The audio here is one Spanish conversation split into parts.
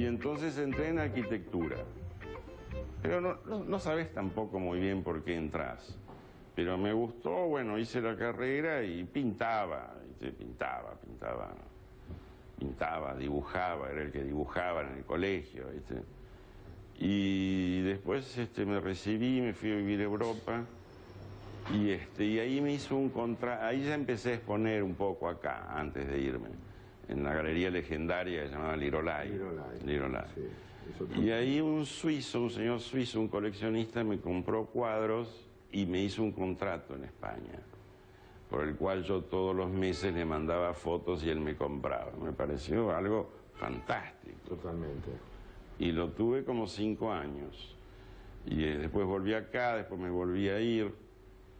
Y entonces entré en arquitectura. Pero no sabes tampoco muy bien por qué entras. Pero me gustó, bueno, hice la carrera y pintaba, dibujaba, era el que dibujaba en el colegio, ¿viste? Y después me recibí, me fui a vivir a Europa y ahí me hizo un ahí ya empecé a exponer un poco acá, antes de irme, en la galería legendaria que se llamaba Lirolai. Sí, y ahí un señor suizo, un coleccionista, me compró cuadros y me hizo un contrato en España, por el cual yo todos los meses le mandaba fotos y él me compraba. Me pareció algo fantástico. Totalmente. Y lo tuve como 5 años. Y después volví acá, después me volví a ir.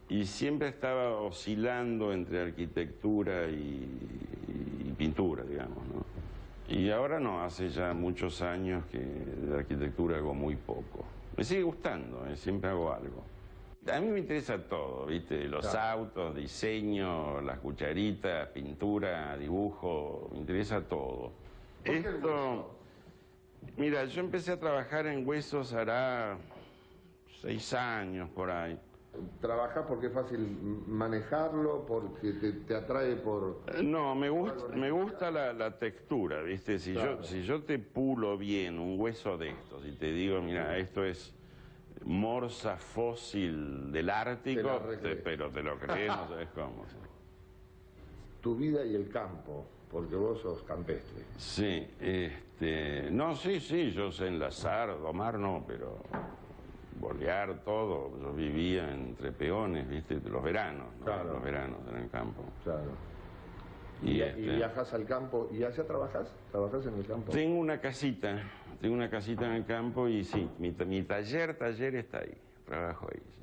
Y siempre estaba oscilando entre arquitectura y pintura, digamos, ¿no? Y ahora no, hace ya muchos años que de arquitectura hago muy poco. Me sigue gustando, siempre hago algo. A mí me interesa todo, ¿viste? Los autos, diseño, las cucharitas, pintura, dibujo, me interesa todo. Esto, mira, yo empecé a trabajar en huesos hará 6 años por ahí. ¿Trabajas porque es fácil manejarlo, porque te atrae por...? No, me gusta la textura, ¿viste? Si yo te pulo bien un hueso de estos y te digo, mira, esto es morsa fósil del Ártico, pero te lo crees, no sabes cómo. Tu vida y el campo, porque vos sos campestre. Sí, no, sí, yo sé enlazar, domar no, pero bolear todo. Yo vivía entre peones, ¿viste? Los veranos, ¿no? Claro. Los veranos en el campo. Claro. ¿Y viajas al campo? ¿Y allá trabajas? ¿Trabajas en el campo? Tengo una casita en el campo y sí, mi taller está ahí, trabajo ahí, sí.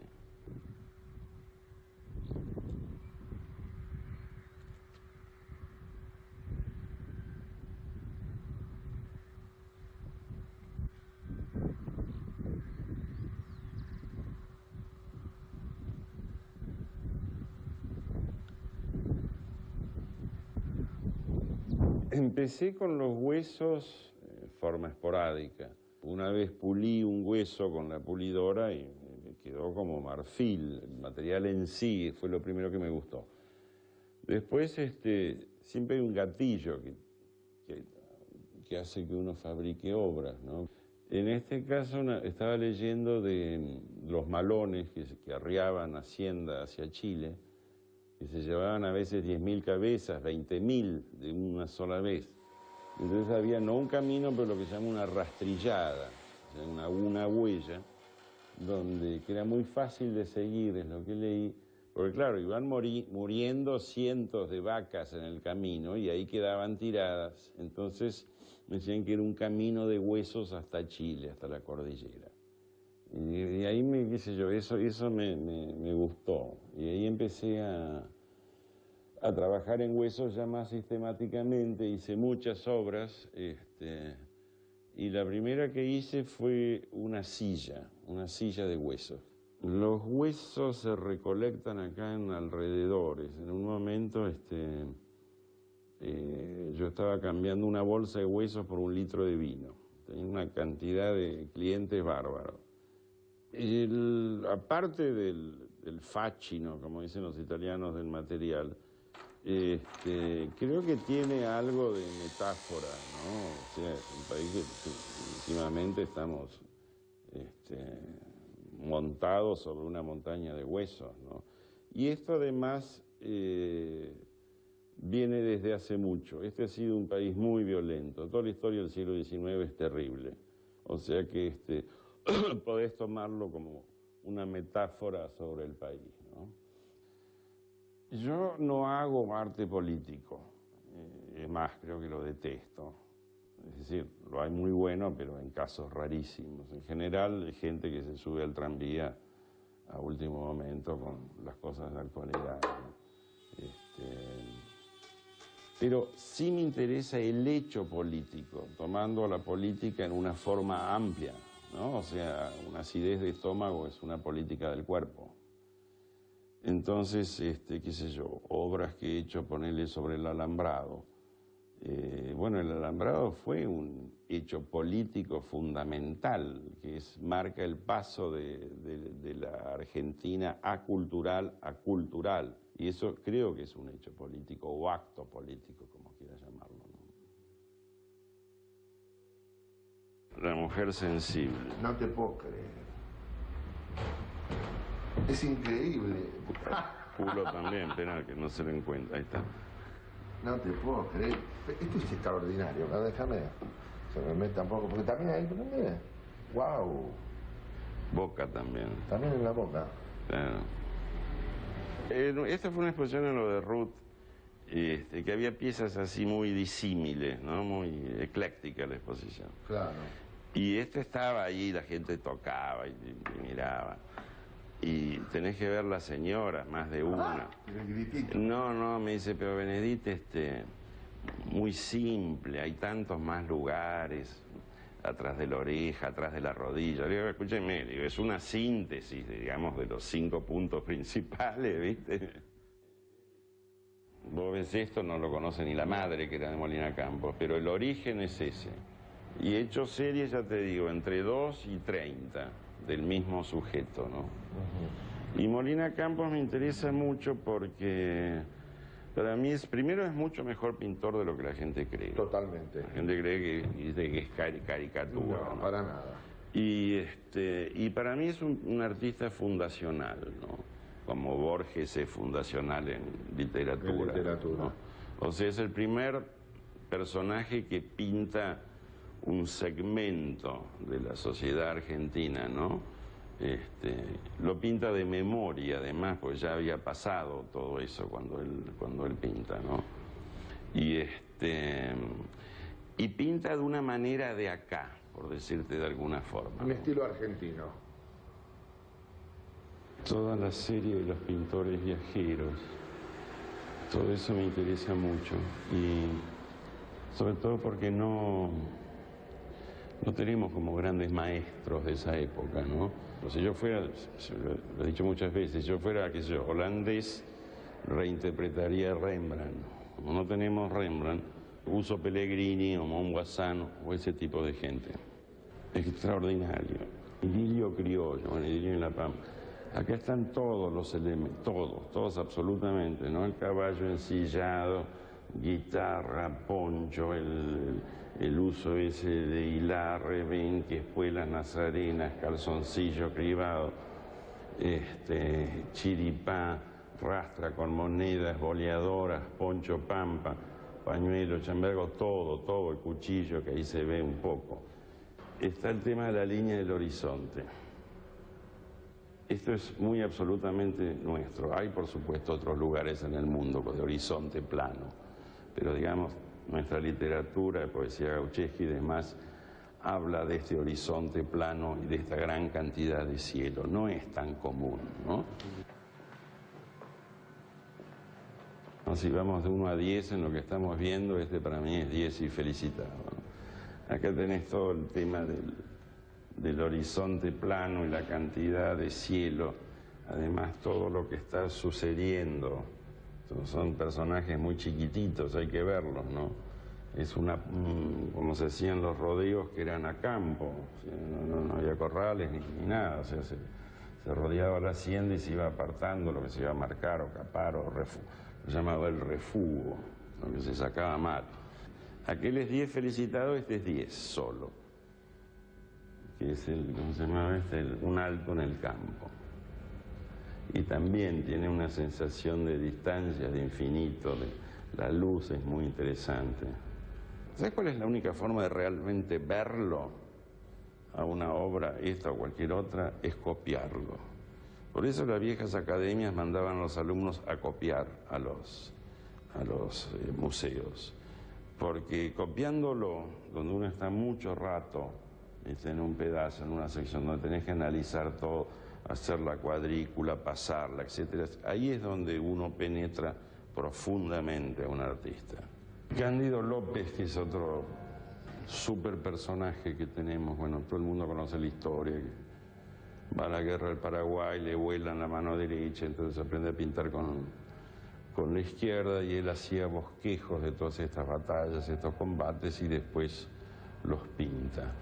Empecé con los huesos de forma esporádica. Una vez pulí un hueso con la pulidora y me quedó como marfil. El material en sí fue lo primero que me gustó. Después siempre hay un gatillo que hace que uno fabrique obras, ¿no? En este caso estaba leyendo de los malones que arriaban Hacienda hacia Chile, que se llevaban a veces 10.000 cabezas, 20.000 de una sola vez. Entonces había no un camino, pero lo que se llama una rastrillada, o sea, una huella, que era muy fácil de seguir, es lo que leí, porque claro, iban muriendo cientos de vacas en el camino y ahí quedaban tiradas. Entonces me decían que era un camino de huesos hasta Chile, hasta la cordillera. Y ahí qué sé yo, eso me gustó. Y ahí empecé a trabajar en huesos ya más sistemáticamente, hice muchas obras, y la primera que hice fue una silla de huesos. Los huesos se recolectan acá en alrededores. En un momento yo estaba cambiando una bolsa de huesos por 1 litro de vino. Tenía una cantidad de clientes bárbaros. Aparte del fascino, como dicen los italianos, del material, creo que tiene algo de metáfora, ¿no? O sea, es un país que últimamente estamos montados sobre una montaña de huesos, ¿no? Y esto además viene desde hace mucho. Este ha sido un país muy violento. Toda la historia del siglo XIX es terrible. O sea que podés tomarlo como una metáfora sobre el país, ¿no? Yo no hago arte político, es más, creo que lo detesto. Es decir, lo hay muy bueno, pero en casos rarísimos. En general, hay gente que se sube al tranvía a último momento con las cosas de la actualidad. Pero sí me interesa el hecho político, tomando la política en una forma amplia, ¿no? O sea, una acidez de estómago es una política del cuerpo. Entonces, qué sé yo, obras que he hecho, ponerle sobre el alambrado, Bueno, el alambrado fue un hecho político fundamental, que marca el paso de la Argentina acultural a cultural. Y eso creo que es un hecho político o acto político, como quiera llamarlo, ¿no? La mujer sensible. No te puedo creer. Es increíble. Culo también, espera que no se lo encuentra. Ahí está. No te puedo creer. Esto es extraordinario, ¿no? Déjame. Se me mete tampoco, porque también hay, pero mire. ¡Wow! Boca también. También en la boca. Claro. Esta fue una exposición en lo de Ruth, que había piezas así muy disímiles, ¿no? Muy ecléctica la exposición. Claro. Y estaba ahí, la gente tocaba y miraba. Y tenés que ver las señoras, más de una. El gritito. No, me dice, pero Benedit, muy simple, hay tantos más lugares, atrás de la oreja, atrás de la rodilla. Le digo, escúcheme, digo, es una síntesis, digamos, de los 5 puntos principales, ¿viste? Vos ves esto, no lo conoce ni la madre, que era de Molina Campos, pero el origen es ese. Y he hecho series, ya te digo, entre 2 y 30 del mismo sujeto, ¿no? Y Molina Campos me interesa mucho porque para mí primero es mucho mejor pintor de lo que la gente cree. Totalmente. La gente cree que es caricatura. No, para nada. Y para mí es un artista fundacional, ¿no? Como Borges es fundacional en literatura. ¿No? O sea, es el primer personaje que pinta un segmento de la sociedad argentina, ¿no? Lo pinta de memoria, además, pues ya había pasado todo eso cuando él pinta, ¿no? Y pinta de una manera de acá, por decirte de alguna forma. Un estilo argentino. Toda la serie de los pintores viajeros, todo eso me interesa mucho, y sobre todo porque no tenemos como grandes maestros de esa época, ¿no? O sea, yo fuera, lo he dicho muchas veces, yo fuera, qué sé yo, holandés, reinterpretaría Rembrandt. Como no tenemos Rembrandt, uso Pellegrini o Montbazan o ese tipo de gente. Extraordinario. Idilio criollo, bueno, idilio en La Pampa. Acá están todos los elementos, todos absolutamente, ¿no? El caballo ensillado, guitarra, poncho, el uso ese de hilar, rebenque, espuelas nazarenas, calzoncillo cribado, chiripá, rastra con monedas, boleadoras, poncho pampa, pañuelo, chambergo, todo, el cuchillo que ahí se ve un poco. Está el tema de la línea del horizonte. Esto es muy absolutamente nuestro. Hay, por supuesto, otros lugares en el mundo de horizonte plano, pero digamos, nuestra literatura, poesía Gaucheschi y demás, habla de este horizonte plano y de esta gran cantidad de cielo. No es tan común, ¿no? Si vamos de 1 a 10 en lo que estamos viendo, para mí es 10 y felicitado, ¿no? Acá tenés todo el tema del horizonte plano y la cantidad de cielo, además todo lo que está sucediendo. Son personajes muy chiquititos, hay que verlos, ¿no? Es como se hacían los rodeos que eran a campo, o sea, no había corrales ni nada, o sea, se rodeaba la hacienda y se iba apartando lo que se iba a marcar o capar o lo llamaba el refugo, lo que se sacaba mal. Aquel es 10 felicitado, este es 10 solo, que es ¿cómo se llamaba este? Un alto en el campo. Y también tiene una sensación de distancia, de infinito, la luz es muy interesante. ¿Sabes cuál es la única forma de realmente verlo a una obra, esta o cualquier otra? Es copiarlo. Por eso las viejas academias mandaban a los alumnos a copiar a los museos. Porque copiándolo, donde uno está mucho rato, en un pedazo, en una sección, donde tenés que analizar todo, hacer la cuadrícula, pasarla, etc. Ahí es donde uno penetra profundamente a un artista. Cándido López, que es otro súper personaje que tenemos, bueno, todo el mundo conoce la historia, que va a la guerra del Paraguay, le vuelan la mano derecha, entonces aprende a pintar con la izquierda y él hacía bosquejos de todas estas batallas, estos combates y después los pinta.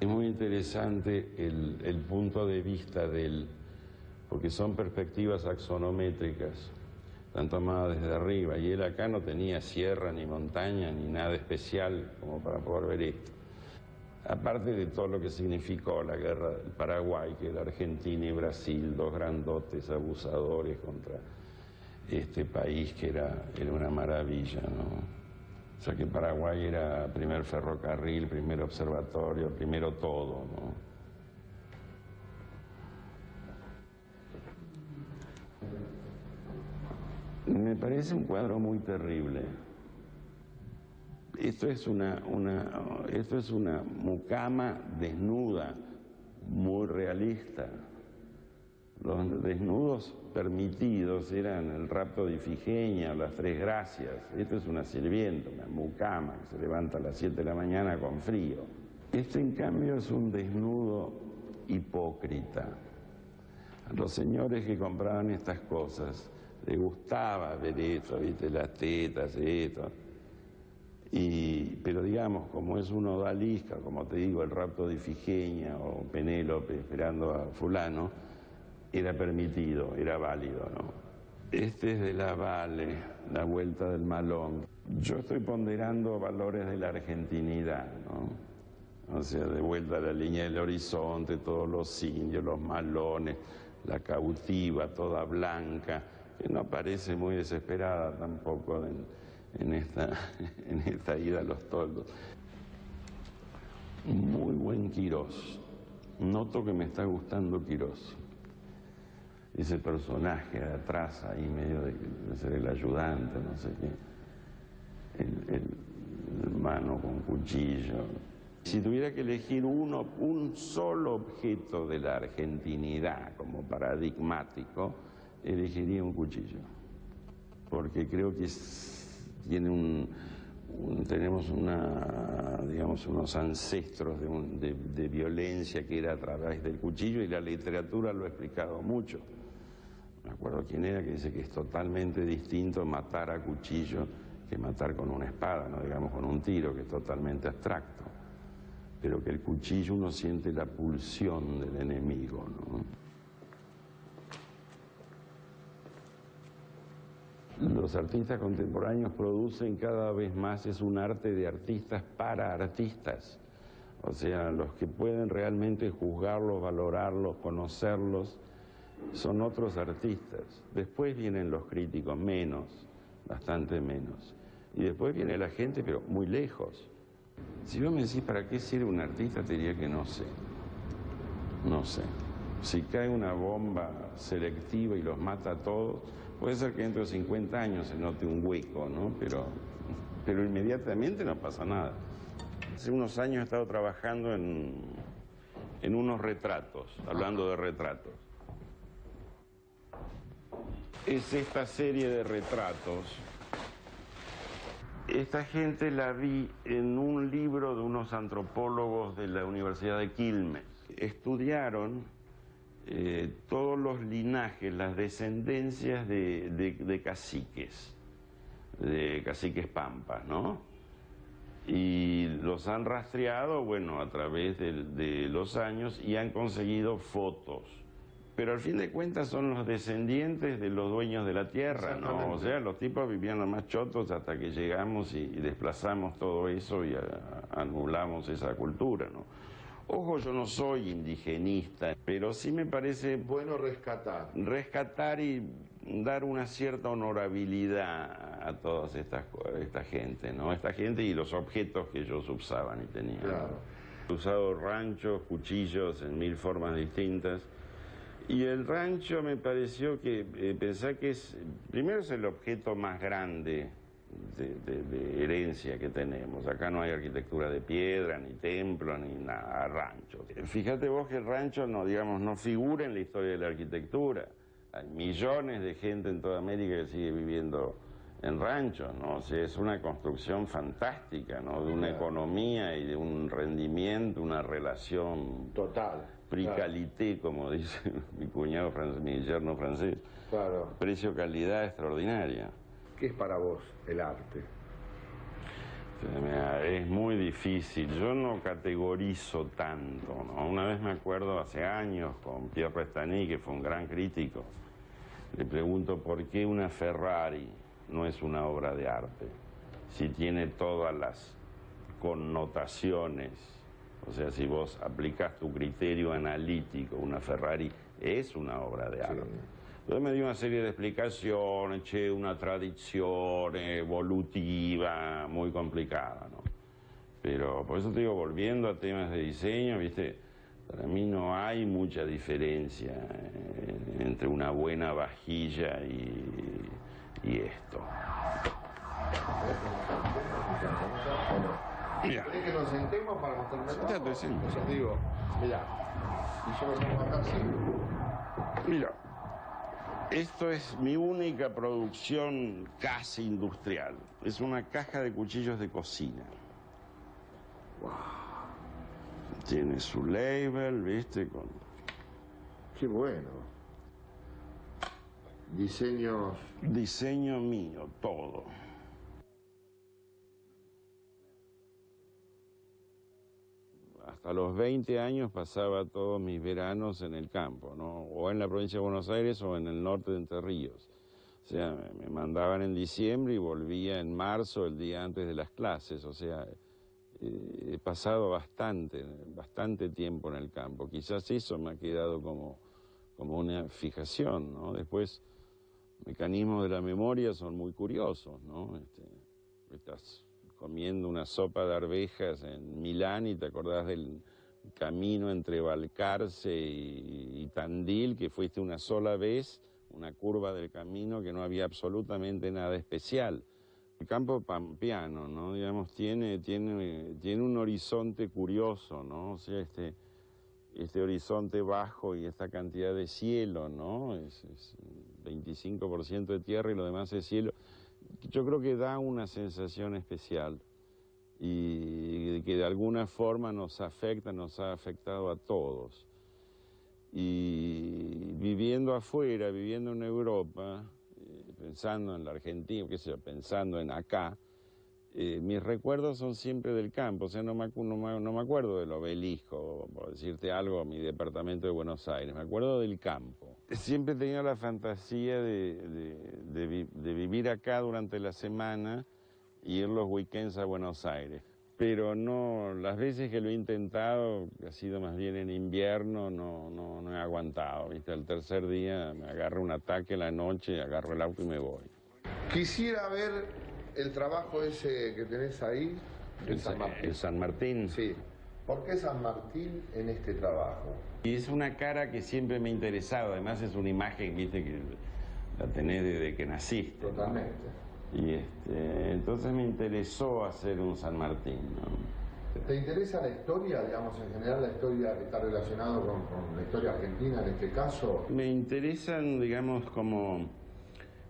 Es muy interesante el punto de vista de él, porque son perspectivas axonométricas, están tomadas desde arriba, y él acá no tenía sierra ni montaña ni nada especial como para poder ver esto. Aparte de todo lo que significó la guerra del Paraguay, que era Argentina y Brasil, dos grandotes abusadores contra este país que era una maravilla, ¿no? O sea que Paraguay era primer ferrocarril, primer observatorio, primero todo, ¿no? Me parece un cuadro muy terrible. Esto es una mucama desnuda, muy realista. Los desnudos permitidos eran el rapto de Ifigenia, las Tres Gracias. Esto es una sirvienta, una mucama que se levanta a las 7 de la mañana con frío. Este, en cambio, es un desnudo hipócrita. A los señores que compraban estas cosas les gustaba ver esto, ¿viste? Las tetas, esto. Pero digamos, como es un odalisca, como te digo, el rapto de Ifigenia o Penélope esperando a fulano, era permitido, era válido, ¿no? Este es de la Vale, la vuelta del malón. Yo estoy ponderando valores de la argentinidad, ¿no? O sea, de vuelta a la línea del horizonte, todos los indios, los malones, la cautiva, toda blanca, que no parece muy desesperada tampoco en esta ida a los toldos. Muy buen Quirós. Noto que me está gustando Quirós. Ese personaje de atrás, ahí medio de ser el ayudante, no sé qué, el mano con cuchillo. Si tuviera que elegir un solo objeto de la argentinidad como paradigmático, elegiría un cuchillo, porque creo que tenemos digamos, unos ancestros de violencia que era a través del cuchillo, y la literatura lo ha explicado mucho. Me acuerdo quién era que dice que es totalmente distinto matar a cuchillo que matar con una espada, no digamos con un tiro, que es totalmente abstracto, pero que el cuchillo uno siente la pulsión del enemigo, ¿no? Los artistas contemporáneos producen cada vez más, es un arte de artistas para artistas. O sea, los que pueden realmente juzgarlos, valorarlos, conocerlos, son otros artistas. Después vienen los críticos, menos, bastante menos. Y después viene la gente, pero muy lejos. Si vos me decís para qué sirve un artista, te diría que no sé. No sé. Si cae una bomba selectiva y los mata a todos, puede ser que dentro de 50 años se note un hueco, ¿no? Pero inmediatamente no pasa nada. Hace unos años he estado trabajando en unos retratos, hablando de retratos. Es esta serie de retratos. Esta gente la vi en un libro de unos antropólogos de la Universidad de Quilmes. Estudiaron todos los linajes, las descendencias de caciques pampas, ¿no? Y los han rastreado, bueno, a través de los años, y han conseguido fotos. Pero al fin de cuentas son los descendientes de los dueños de la tierra, ¿no? O sea, los tipos vivían los más chotos hasta que llegamos y desplazamos todo eso y anulamos esa cultura, ¿no? Ojo, yo no soy indigenista, pero sí me parece bueno rescatar y dar una cierta honorabilidad a todas esta gente, ¿no? Esta gente y los objetos que ellos usaban y tenían. Claro. He usado ranchos, cuchillos en 1000 formas distintas. Y el rancho me pareció que, pensar que primero es el objeto más grande de herencia que tenemos. Acá no hay arquitectura de piedra, ni templo, ni nada, rancho. Fíjate vos que el rancho no figura en la historia de la arquitectura. Hay millones de gente en toda América que sigue viviendo en ranchos, ¿no? O sea, es una construcción fantástica, ¿no? De una economía y de un rendimiento, una relación total. Prix-qualité, como dice mi cuñado, mi yerno francés. Claro. Precio-calidad extraordinaria. ¿Qué es para vos el arte? Es muy difícil, yo no categorizo tanto, ¿no? Una vez me acuerdo hace años con Pierre Restany, que fue un gran crítico, le pregunto por qué una Ferrari no es una obra de arte, si tiene todas las connotaciones, o sea, si vos aplicás tu criterio analítico, una Ferrari es una obra de arte. Entonces me dio una serie de explicaciones, una tradición evolutiva muy complicada, ¿no? Pero por eso te digo, volviendo a temas de diseño, ¿viste? Para mí no hay mucha diferencia entre una buena vajilla y esto. Mira. ¿Querés que nos sentemos para mostrarme todo? Sí. O sea, digo, mira, y yo me pongo acá así. Mira. Esto es mi única producción casi industrial. Es una caja de cuchillos de cocina. Wow. Tiene su label, ¿viste? Qué bueno. Diseño mío, todo. Hasta los 20 años pasaba todos mis veranos en el campo, ¿no? O en la provincia de Buenos Aires o en el norte de Entre Ríos. O sea, me mandaban en diciembre y volvía en marzo, el día antes de las clases. O sea, he pasado bastante tiempo en el campo. Quizás eso me ha quedado como una fijación, ¿no? Después, mecanismos de la memoria son muy curiosos, ¿no? Estás comiendo una sopa de arvejas en Milán y te acordás del camino entre Balcarce y Tandil, que fuiste una sola vez, una curva del camino que no había absolutamente nada especial. El campo pampeano, ¿no? Digamos, tiene un horizonte curioso, ¿no? O sea, este horizonte bajo y esta cantidad de cielo, ¿no? Es 25% de tierra y lo demás es cielo. Yo creo que da una sensación especial y que de alguna forma nos ha afectado a todos. Y viviendo afuera, viviendo en Europa, pensando en la Argentina, qué sé yo, pensando en acá, mis recuerdos son siempre del campo. O sea, no me acuerdo del obelisco, por decirte algo, mi departamento de Buenos Aires, me acuerdo del campo. Siempre he tenido la fantasía de vivir acá durante la semana y ir los weekends a Buenos Aires. Pero no, las veces que lo he intentado, que ha sido más bien en invierno, no he aguantado, ¿viste? El tercer día me agarro un ataque en la noche, agarro el auto y me voy. Quisiera ver el trabajo ese que tenés ahí, el San Martín. El San Martín. Sí. ¿Por qué San Martín en este trabajo? Y es una cara que siempre me ha interesado, además es una imagen, viste, que la tenés desde que naciste. Totalmente. ¿No? Y entonces me interesó hacer un San Martín, ¿no? ¿Te interesa la historia, digamos, en general la historia que está relacionada con la historia argentina en este caso? Me interesan, digamos, como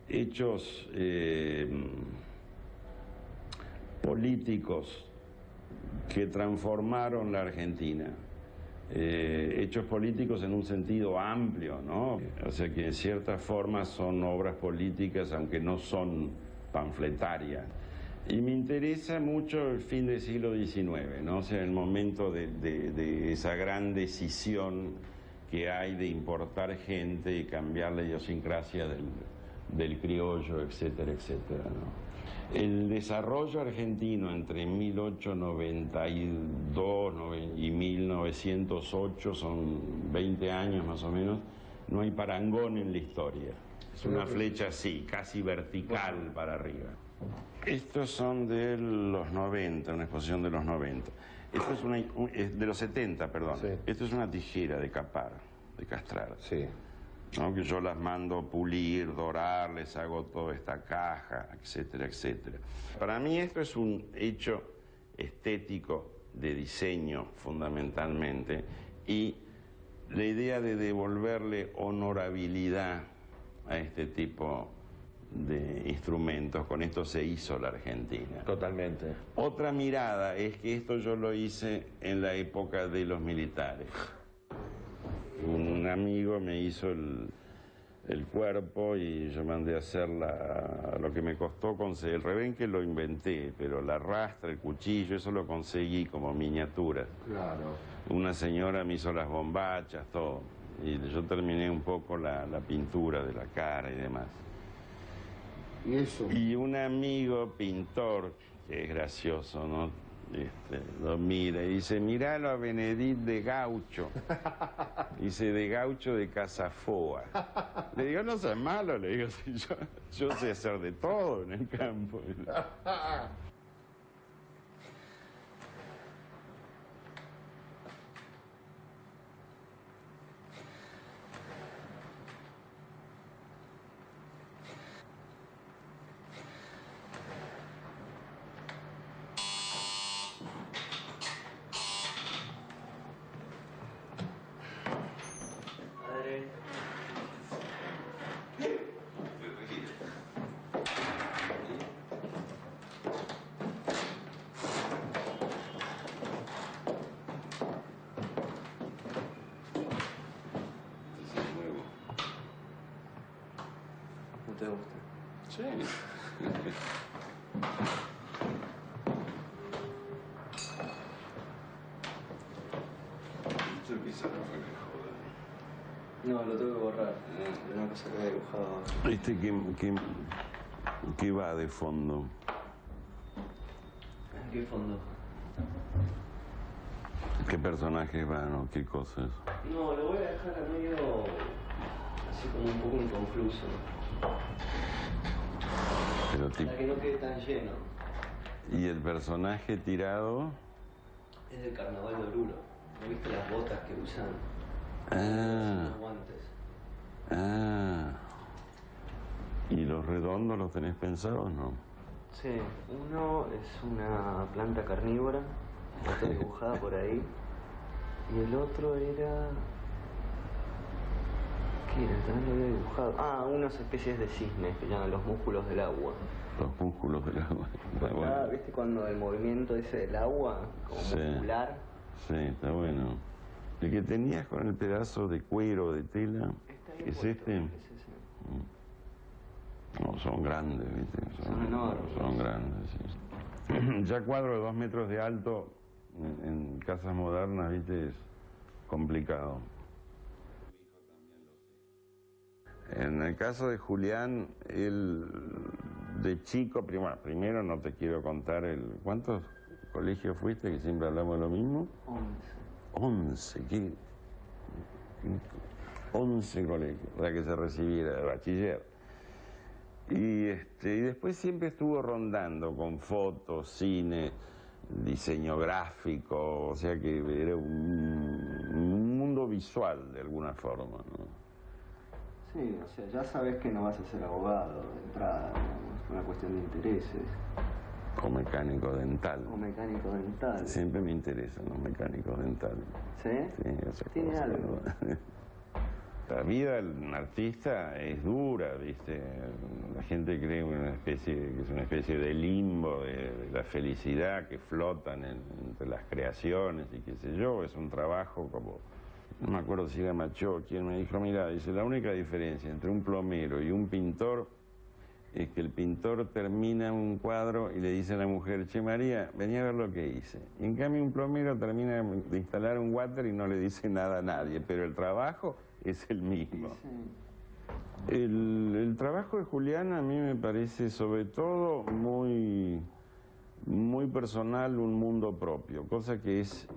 hechos políticos que transformaron la Argentina. Hechos políticos en un sentido amplio, ¿no? O sea que en cierta forma son obras políticas, aunque no son panfletarias. Y me interesa mucho el fin del siglo XIX, ¿no? O sea, el momento de esa gran decisión que hay de importar gente y cambiar la idiosincrasia del criollo, etcétera, etcétera, ¿no? El desarrollo argentino entre 1892 y 1908, son 20 años más o menos, no hay parangón en la historia. Es una flecha así, casi vertical para arriba. Estos son de los 90, una exposición de los 90. Esto es de los 70, perdón. Sí. Esto es una tijera de capar, de castrar. Sí. ¿No? Que yo las mando pulir, dorar, les hago toda esta caja, etcétera, etcétera. Para mí esto es un hecho estético de diseño fundamentalmente y la idea de devolverle honorabilidad a este tipo de instrumentos. Con esto se hizo la Argentina. Totalmente. Otra mirada es que esto yo lo hice en la época de los militares. Un amigo me hizo el cuerpo y yo mandé a hacer lo que me costó conseguir. El rebenque lo inventé, pero la rastra, el cuchillo, eso lo conseguí como miniatura. Claro. Una señora me hizo las bombachas, todo. Y yo terminé un poco la pintura de la cara y demás. ¿Y eso? Y un amigo pintor, que es gracioso, ¿no? Lo mira y dice, miralo a Benedit de Gaucho. Dice, de Gaucho de Casafoa. Le digo, no seas malo, le digo, si yo sé hacer de todo en el campo. ¿No te gusta? Sí. Esto quizá no fue mejor. No, lo tengo que borrar. De una cosa que había dibujado. ¿Qué va de fondo? ¿En qué fondo? ¿Qué personajes van o qué cosas? No, lo voy a dejar a medio... así como un poco inconcluso. Pero Para que no quede tan lleno. ¿Y el personaje tirado? Es del carnaval de Oruro. ¿No viste las botas que usan? Ah. Los guantes. Ah. ¿Y los redondos los tenés pensados o no? Sí, uno es una planta carnívora, está dibujada por ahí. Y el otro era... ¿qué era? También lo había dibujado. Ah, unas especies de cisnes que llaman los músculos del agua. Los músculos del agua. Está Ah, bueno. ¿viste cuando el movimiento ese del agua, como Sí. muscular? Sí, está bueno. El que tenías con el pedazo de cuero, de tela, Está ahí ¿es puesto, este? es ese. No, son grandes, ¿viste? Son enormes. Son grandes, sí. Ya cuadro de 2 metros de alto en casas modernas, ¿viste? Es complicado. En el caso de Julián, él de chico, primero no te quiero contar ¿cuántos colegios fuiste? Que siempre hablamos de lo mismo. 11, ¿qué? 11 colegios, para que se recibiera de bachiller. Y después siempre estuvo rondando con fotos, cine, diseño gráfico, o sea que era un mundo visual de alguna forma, ¿no? Sí, o sea, ya sabes que no vas a ser abogado de entrada, ¿no? Es una cuestión de intereses. O mecánico dental. O mecánico dental. Siempre me interesan los mecánicos dentales. ¿Sí? Sí, esa Tiene cosa, algo. ¿no? La vida del artista es dura, ¿viste? La gente cree que es una especie de limbo, de la felicidad que flotan entre las creaciones y qué sé yo. Es un trabajo como... No me acuerdo si era Machó quien me dijo, mira, dice, la única diferencia entre un plomero y un pintor es que el pintor termina un cuadro y le dice a la mujer, che María, vení a ver lo que hice. Y en cambio un plomero termina de instalar un water y no le dice nada a nadie, pero el trabajo es el mismo. Sí. El trabajo de Julián a mí me parece sobre todo muy personal, un mundo propio, cosa que es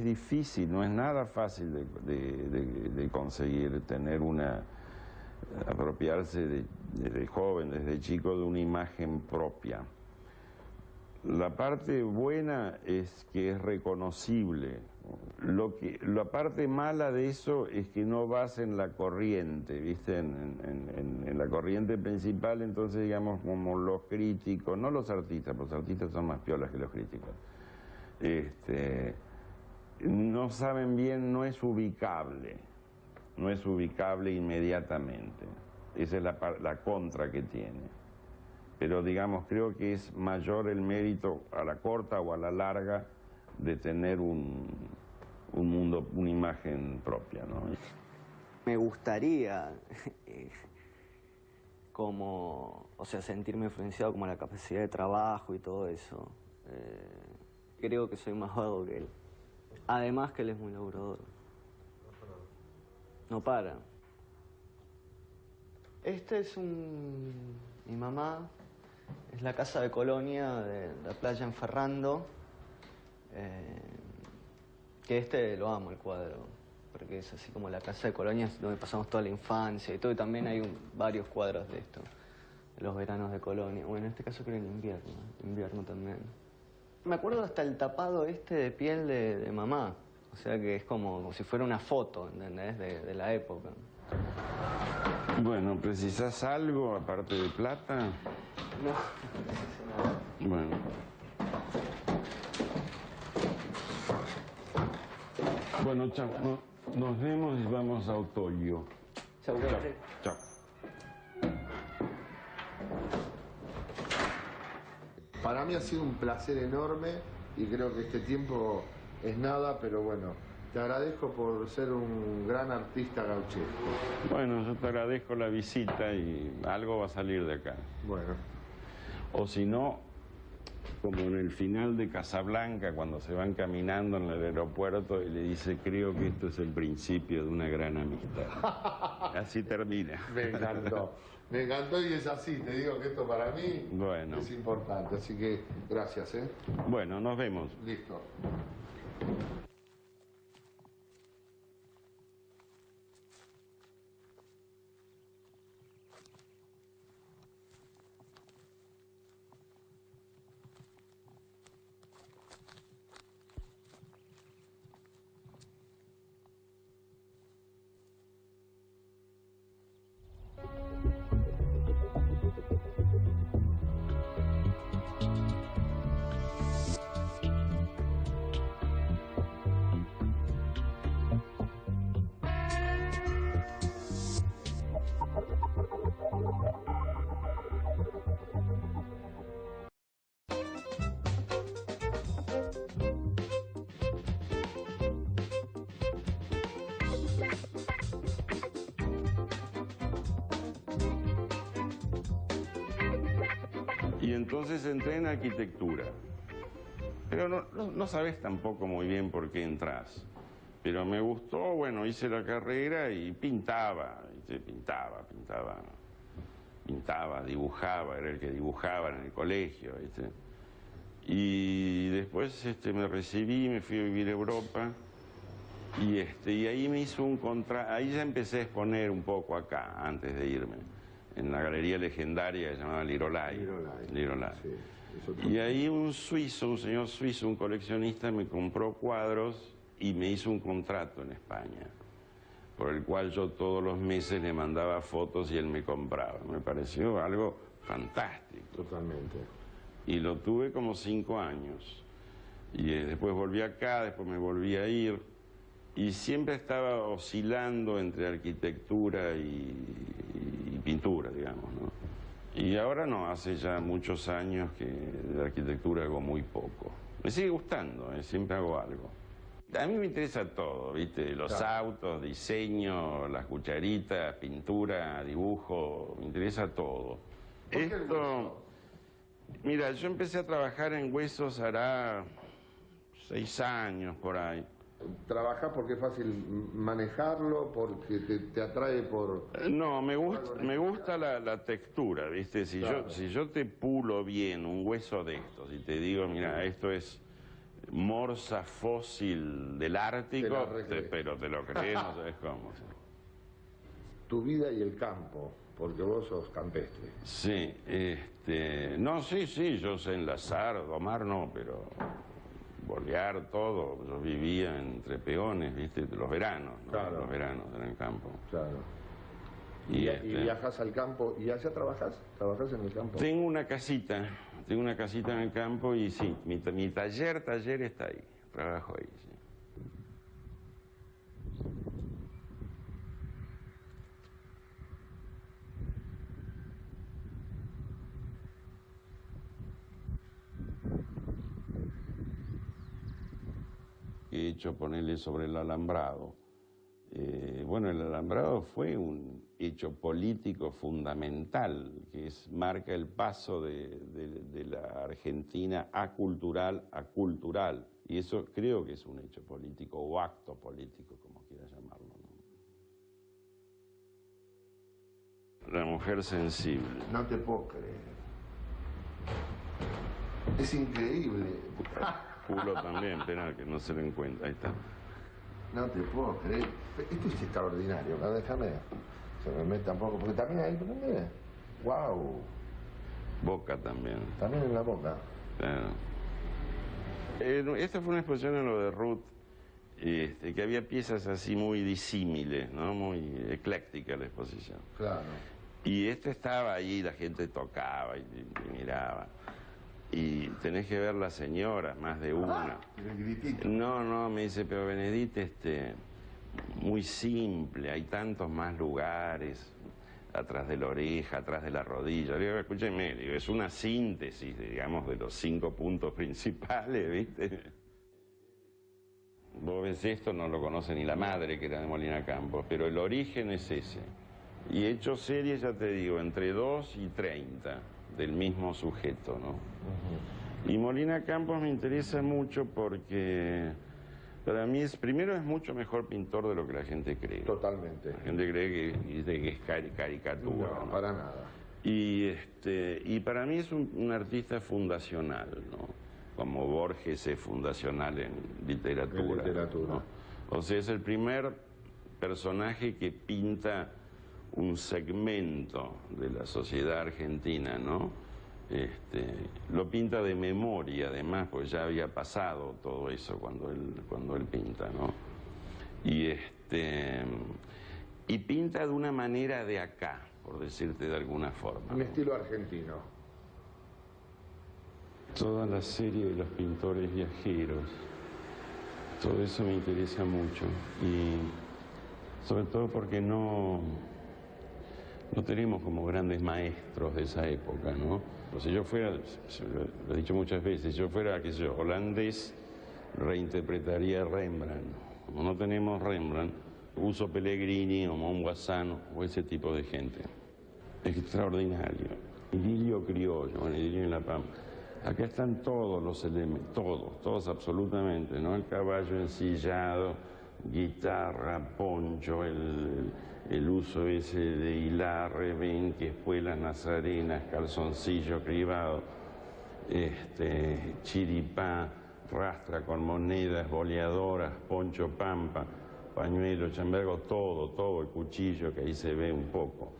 difícil, no es nada fácil de conseguir tener apropiarse desde joven, desde chico, de una imagen propia. La parte buena es que es reconocible. La parte mala de eso es que no vas en la corriente, ¿viste? En la corriente principal, entonces, digamos, como los críticos, no los artistas son más piolas que los críticos. No saben bien, no es ubicable inmediatamente. Esa es la contra que tiene. Pero digamos, creo que es mayor el mérito a la corta o a la larga de tener un mundo, una imagen propia, ¿no? Me gustaría o sea, sentirme influenciado como la capacidad de trabajo y todo eso. Creo que soy más vago que él. Además que él es muy laburador. No para. Este es mi mamá. Es la casa de Colonia de la playa en Ferrando. Que lo amo, el cuadro. Porque es así como la casa de Colonia donde pasamos toda la infancia y todo. Y también hay varios cuadros de esto. De los veranos de Colonia. Bueno, en este caso creo en invierno también. Me acuerdo hasta el tapado de piel de mamá. O sea que es como si fuera una foto, ¿entendés? De la época. Bueno, ¿precisas algo aparte de plata? No, no necesito nada. Bueno. Bueno, chao. Nos vemos y vamos a Otoyo. Chau, Chao. Para mí ha sido un placer enorme y creo que este tiempo es nada, pero bueno, te agradezco por ser un gran artista gauchesco. Bueno, yo te agradezco la visita y algo va a salir de acá. Bueno. O si no, como en el final de Casablanca, cuando se van caminando en el aeropuerto y le dice, creo que esto es el principio de una gran amistad. Así termina. Me encantó. Me encantó y es así, te digo que esto para mí es importante, así que gracias, ¿eh? Bueno, nos vemos. Listo. Y entonces entré en arquitectura. Pero no sabes tampoco muy bien por qué entras. Pero me gustó, bueno, hice la carrera y pintaba, dibujaba, era el que dibujaba en el colegio, ¿viste? Y después me recibí, me fui a vivir a Europa y ahí me hizo ahí ya empecé a exponer un poco acá, antes de irme, en la galería legendaria que se llamaba Lirolai. Sí, y ahí un señor suizo, un coleccionista, me compró cuadros y me hizo un contrato en España, por el cual yo todos los meses le mandaba fotos y él me compraba. Me pareció algo fantástico. Totalmente. Y lo tuve como 5 años. Y después volví acá, después me volví a ir. Y siempre estaba oscilando entre arquitectura y pintura, digamos, ¿no? Y ahora no, hace ya muchos años que de arquitectura hago muy poco. Me sigue gustando, siempre hago algo. A mí me interesa todo, ¿viste? Los autos, diseño, las cucharitas, pintura, dibujo, me interesa todo. Mira, yo empecé a trabajar en huesos hará 6 años por ahí. ¿Trabajás porque es fácil manejarlo, porque te atrae por...? No, me gusta la textura, ¿viste? Si yo te pulo bien un hueso de estos y te digo, mira, esto es morsa fósil del Ártico, pero te lo crees, no sabes cómo. Tu vida y el campo, porque vos sos campestre. Sí, no, sí, yo sé enlazar, domar no, pero bolear todo. Yo vivía entre peones, ¿viste? Los veranos, ¿no? Claro. Los veranos en el campo. Claro. ¿Y viajás al campo? ¿Y allá trabajás? ¿Trabajás en el campo? Tengo una casita en el campo y sí, mi taller está ahí, trabajo ahí, sí. He hecho ponerle sobre el alambrado, Bueno, el alambrado fue un hecho político fundamental, que marca el paso de la Argentina acultural a cultural. Y eso creo que es un hecho político o acto político, como quiera llamarlo, ¿no? La mujer sensible. No te puedo creer. Es increíble. Culo también, pero que no se lo encuentra. Ahí está. No te puedo creer. Esto es extraordinario, ¿no? Déjame. Se me mete tampoco, porque también ahí, mire. ¡Wow! Boca también. También en la boca. Claro. Esta fue una exposición en lo de Ruth, que había piezas así muy disímiles, ¿no? Muy ecléctica la exposición. Claro. Y estaba ahí, la gente tocaba y miraba. Y tenés que ver las señoras, más de una. El gritito. No, me dice, pero Benedit, muy simple, hay tantos más lugares, atrás de la oreja, atrás de la rodilla. Digo, escúcheme, digo, es una síntesis, digamos, de los 5 puntos principales, ¿viste? Vos ves esto, no lo conoce ni la madre, que era de Molina Campos, pero el origen es ese. Y he hecho series, ya te digo, entre 2 y 30 del mismo sujeto, ¿no? Y Molina Campos me interesa mucho porque para mí primero es mucho mejor pintor de lo que la gente cree. Totalmente. La gente cree que es caricatura. No, ¿no? para nada. Y para mí es un artista fundacional, ¿no? Como Borges es fundacional en literatura. ¿no? O sea, es el primer personaje que pinta un segmento de la sociedad argentina, ¿no? Lo pinta de memoria, además, pues ya había pasado todo eso cuando él pinta, ¿no? Y pinta de una manera de acá, por decirte de alguna forma. Un estilo argentino. Toda la serie de los pintores viajeros, todo eso me interesa mucho, y sobre todo porque no tenemos como grandes maestros de esa época, ¿no? O sea, si yo fuera, lo he dicho muchas veces, si yo fuera, qué sé yo, holandés, reinterpretaría Rembrandt. Como no tenemos Rembrandt, uso Pellegrini o Montbazan o ese tipo de gente. Extraordinario. Idilio criollo, bueno, idilio en La Pampa. Acá están todos los elementos, todos absolutamente, ¿no? El caballo ensillado, guitarra, poncho, el uso ese de hilar, rebenque, espuelas nazarenas, calzoncillo cribado, chiripá, rastra con monedas, boleadoras, poncho pampa, pañuelo, chambergo, todo, el cuchillo que ahí se ve un poco.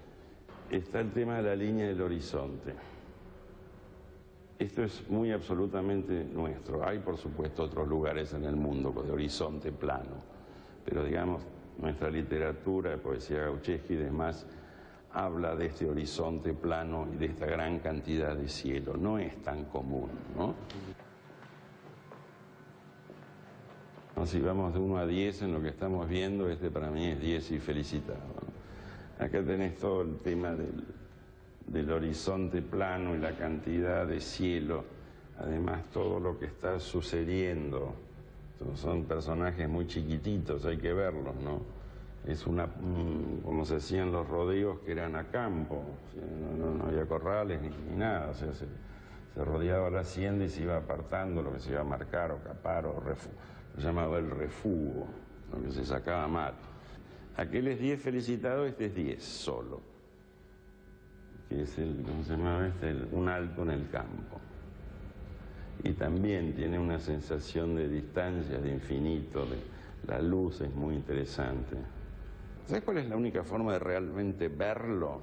Está el tema de la línea del horizonte. Esto es muy absolutamente nuestro. Hay, por supuesto, otros lugares en el mundo de horizonte plano, pero digamos, nuestra literatura, poesía Gaucheschi y demás, habla de este horizonte plano y de esta gran cantidad de cielo. No es tan común, ¿no? Si vamos de 1 a 10 en lo que estamos viendo, para mí es 10 y felicitado, ¿no? Acá tenés todo el tema del horizonte plano y la cantidad de cielo, además todo lo que está sucediendo. Son personajes muy chiquititos, hay que verlos, ¿no? Es como se hacían los rodeos que eran a campo, o sea, no había corrales ni nada, o sea, se rodeaba la hacienda y se iba apartando lo que se iba a marcar o capar o lo llamaba el refugo, lo que se sacaba mal. Aquel es 10 felicitado, este es 10 solo, que es ¿cómo se llamaba este? Un alto en el campo. Y también tiene una sensación de distancia, de infinito, la luz es muy interesante. ¿Sabes cuál es la única forma de realmente verlo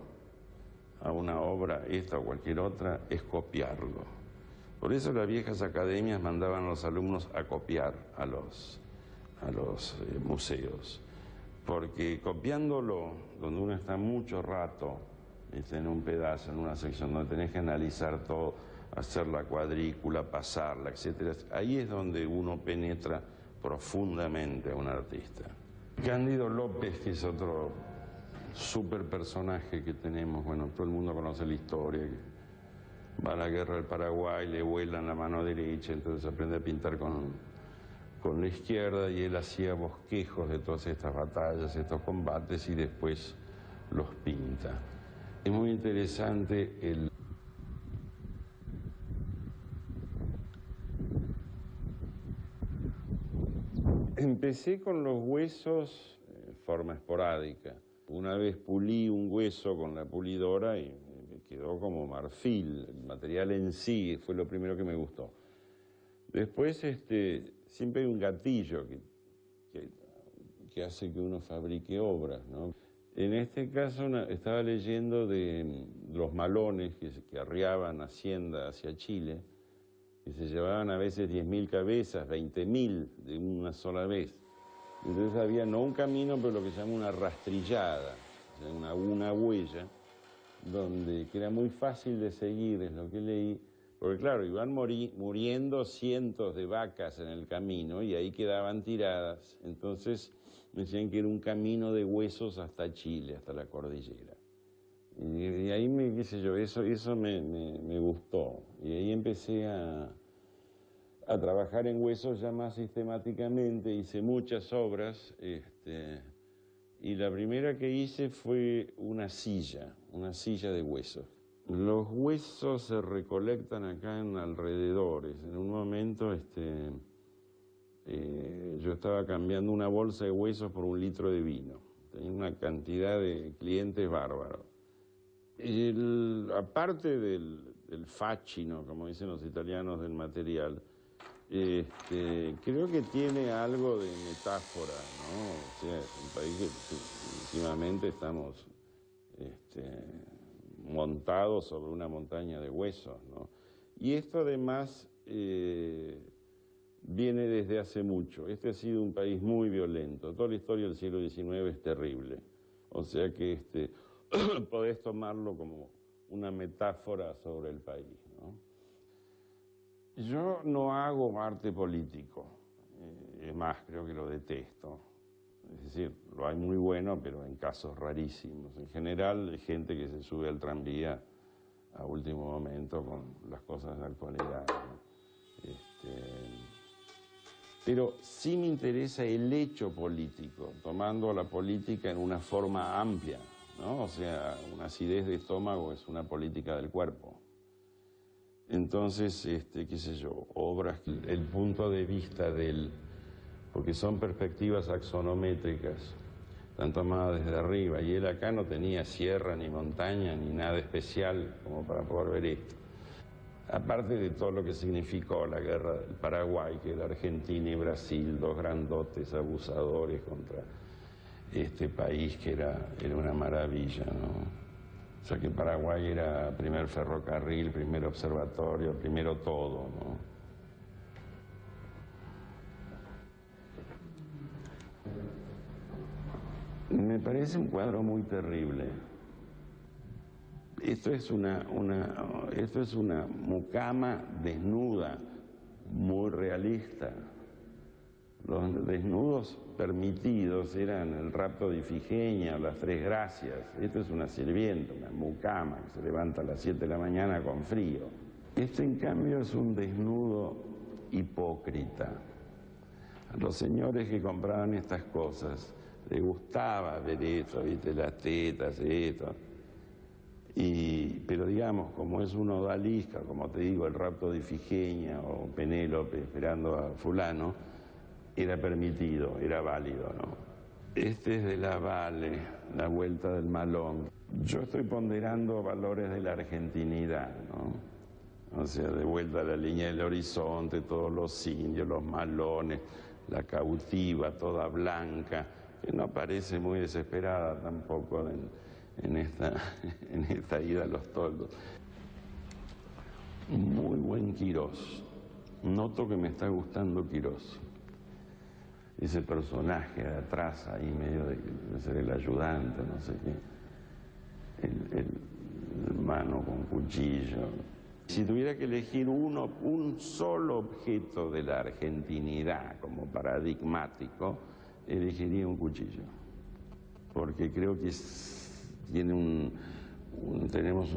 a una obra, esta o cualquier otra? Es copiarlo. Por eso las viejas academias mandaban a los alumnos a copiar a los museos. Porque copiándolo, donde uno está mucho rato, en un pedazo, en una sección, donde tenés que analizar todo, hacer la cuadrícula, pasarla, etc. Ahí es donde uno penetra profundamente a un artista. Cándido López, que es otro súper personaje que tenemos, bueno, todo el mundo conoce la historia, que va a la guerra del Paraguay, le vuelan la mano derecha, entonces aprende a pintar con la izquierda y él hacía bosquejos de todas estas batallas, estos combates y después los pinta. Es muy interesante el... Empecé con los huesos en forma esporádica. Una vez pulí un hueso con la pulidora y me quedó como marfil. El material en sí fue lo primero que me gustó. Después siempre hay un gatillo que hace que uno fabrique obras, ¿no? En este caso estaba leyendo de los malones que arriaban Hacienda hacia Chile, que se llevaban a veces 10.000 cabezas, 20.000 de una sola vez. Entonces había no un camino, pero lo que se llama una rastrillada, o sea, una huella, que era muy fácil de seguir, es lo que leí, porque claro, iban muriendo cientos de vacas en el camino y ahí quedaban tiradas. Entonces me decían que era un camino de huesos hasta Chile, hasta la cordillera. Y ahí qué sé yo, eso me gustó. Y ahí empecé a trabajar en huesos ya más sistemáticamente, hice muchas obras, y la primera que hice fue una silla de huesos. Los huesos se recolectan acá en alrededores. En un momento yo estaba cambiando una bolsa de huesos por 1 litro de vino. Tenía una cantidad de clientes bárbaros. Aparte del fascino, como dicen los italianos, del material, creo que tiene algo de metáfora, ¿no? O sea, es un país que últimamente estamos montados sobre una montaña de huesos, ¿no? Y esto además viene desde hace mucho. Este ha sido un país muy violento. Toda la historia del siglo XIX es terrible. O sea que podés tomarlo como una metáfora sobre el país, ¿no? Yo no hago arte político, es más, creo que lo detesto. Es decir, lo hay muy bueno, pero en casos rarísimos. En general, hay gente que se sube al tranvía a último momento con las cosas de la actualidad, ¿no? Pero sí me interesa el hecho político, tomando la política en una forma amplia, ¿no? O sea, una acidez de estómago es una política del cuerpo. Entonces, qué sé yo, obras, el punto de vista porque son perspectivas axonométricas, están tomadas desde arriba, y él acá no tenía sierra, ni montaña, ni nada especial como para poder ver esto. Aparte de todo lo que significó la guerra del Paraguay, que era Argentina y Brasil, dos grandotes abusadores contra este país que era una maravilla, ¿no? O sea que Paraguay era primer ferrocarril, primer observatorio, primero todo, ¿no? Me parece un cuadro muy terrible. Esto es una mucama desnuda, muy realista. Los desnudos permitidos eran el rapto de Ifigenia o las Tres Gracias. Esto es una sirvienta, una mucama que se levanta a las 7 de la mañana con frío. Este, en cambio, es un desnudo hipócrita. A los señores que compraban estas cosas les gustaba ver esto, ¿viste? Las tetas, esto. Pero digamos, como es un odalisca, como te digo, el rapto de Ifigenia o Penélope esperando a fulano, era permitido, era válido, ¿no? Este es de la Vale, la vuelta del malón. Yo estoy ponderando valores de la argentinidad, ¿no? O sea, de vuelta a la línea del horizonte, todos los indios, los malones, la cautiva, toda blanca, que no parece muy desesperada tampoco en esta ida a los toldos. Muy buen Quirós. Noto que me está gustando Quirós. Ese personaje de atrás, ahí medio de ser el ayudante, no sé qué, el mano con cuchillo. Si tuviera que elegir un solo objeto de la argentinidad como paradigmático, elegiría un cuchillo, porque creo que tiene tenemos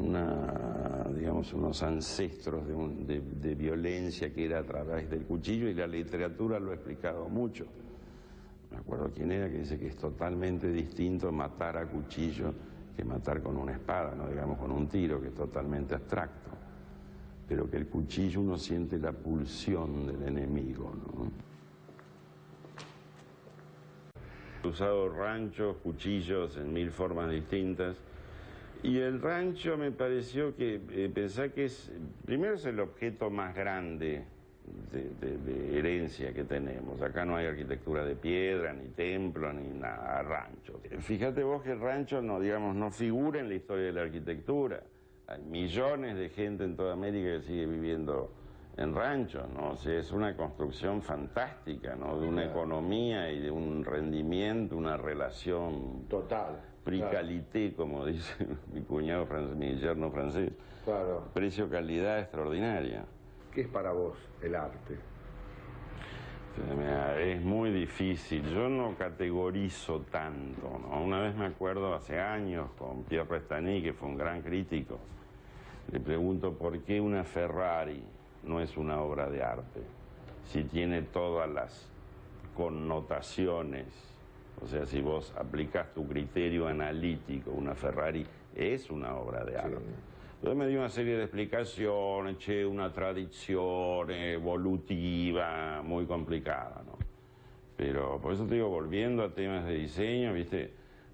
digamos, unos ancestros de violencia que era a través del cuchillo, y la literatura lo ha explicado mucho. Me acuerdo quién era que dice que es totalmente distinto matar a cuchillo que matar con una espada, no digamos con un tiro, que es totalmente abstracto, pero que el cuchillo uno siente la pulsión del enemigo, ¿no? He usado ranchos, cuchillos en 1000 formas distintas, y el rancho me pareció que, pensar que primero es el objeto más grande de herencia que tenemos. Acá no hay arquitectura de piedra, ni templo, ni nada, rancho. Fíjate vos que el rancho no, digamos, no figura en la historia de la arquitectura. Hay millones de gente en toda América que sigue viviendo en ranchos, ¿no? O sea, es una construcción fantástica, ¿no? De una economía y de un rendimiento, una relación total. Prix-qualité, como dice mi cuñado francés, mi yerno francés. Claro. Precio-calidad extraordinaria. ¿Qué es para vos el arte? Es muy difícil, yo no categorizo tanto, ¿no? Una vez me acuerdo, hace años, con Pierre Restany, que fue un gran crítico, le pregunto por qué una Ferrari no es una obra de arte, si tiene todas las connotaciones. O sea, si vos aplicás tu criterio analítico, una Ferrari es una obra de arte. Entonces me dio una serie de explicaciones, una tradición evolutiva muy complicada, ¿no? Pero por eso te digo, volviendo a temas de diseño, ¿viste?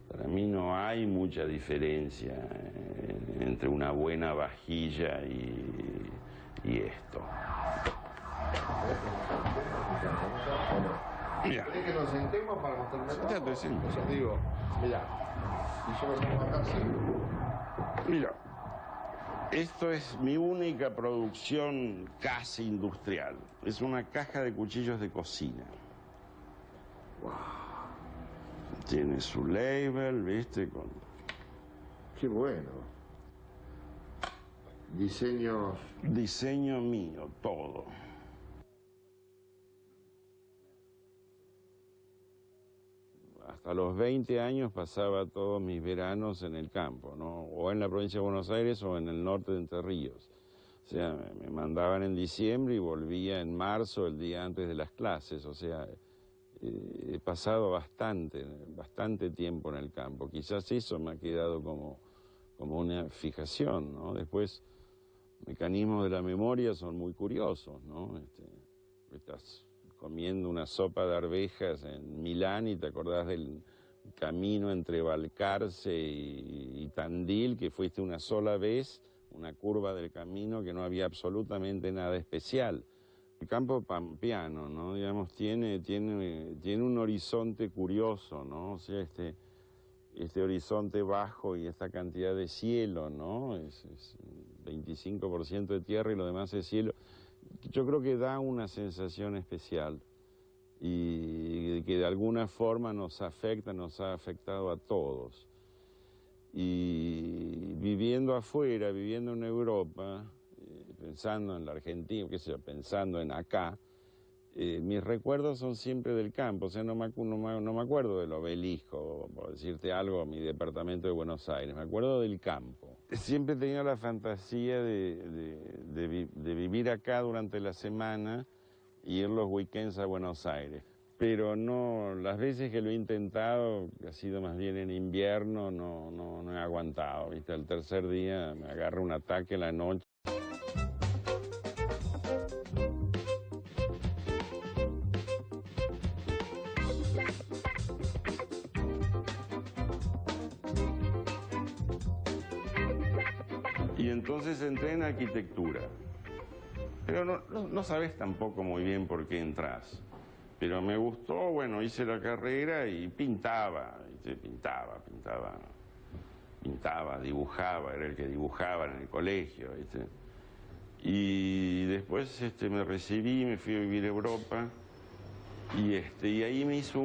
Para mí no hay mucha diferencia entre una buena vajilla y esto. Mira. ¿Querés que nos sentemos para mostrarme todo? Ya te siento. O sea, digo, mira, y yo me pongo acá así. Mira, esto es mi única producción casi industrial. Es una caja de cuchillos de cocina. Wow. Tiene su label, ¿viste? Qué bueno. Diseño mío, todo. Hasta los 20 años pasaba todos mis veranos en el campo, ¿no? O en la provincia de Buenos Aires o en el norte de Entre Ríos. O sea, me mandaban en diciembre y volvía en marzo, el día antes de las clases. O sea, he pasado bastante tiempo en el campo. Quizás eso me ha quedado como una fijación, ¿no? Después, mecanismos de la memoria son muy curiosos, ¿no? Estás comiendo una sopa de arvejas en Milán y te acordás del camino entre Balcarce y Tandil, que fuiste una sola vez, una curva del camino que no había absolutamente nada especial. El campo pampeano, ¿no? Digamos, tiene un horizonte curioso, ¿no? O sea, este horizonte bajo y esta cantidad de cielo, ¿no? Es 25% de tierra y lo demás es cielo. Yo creo que da una sensación especial y que de alguna forma nos ha afectado a todos. Y viviendo afuera, viviendo en Europa, pensando en la Argentina, qué sé yo, pensando en acá, mis recuerdos son siempre del campo. O sea, no me acuerdo del obelisco, por decirte algo, mi departamento de Buenos Aires, me acuerdo del campo. Siempre he tenido la fantasía de vivir acá durante la semana y ir los weekends a Buenos Aires. Pero no, las veces que lo he intentado, que ha sido más bien en invierno, no he aguantado, ¿viste? El tercer día me agarra un ataque en la noche. Y entonces entré en arquitectura. Pero no sabes tampoco muy bien por qué entras. Pero me gustó, bueno, hice la carrera y pintaba, dibujaba, era el que dibujaba en el colegio, ¿viste? Y después me recibí, me fui a vivir a Europa y ahí me hizo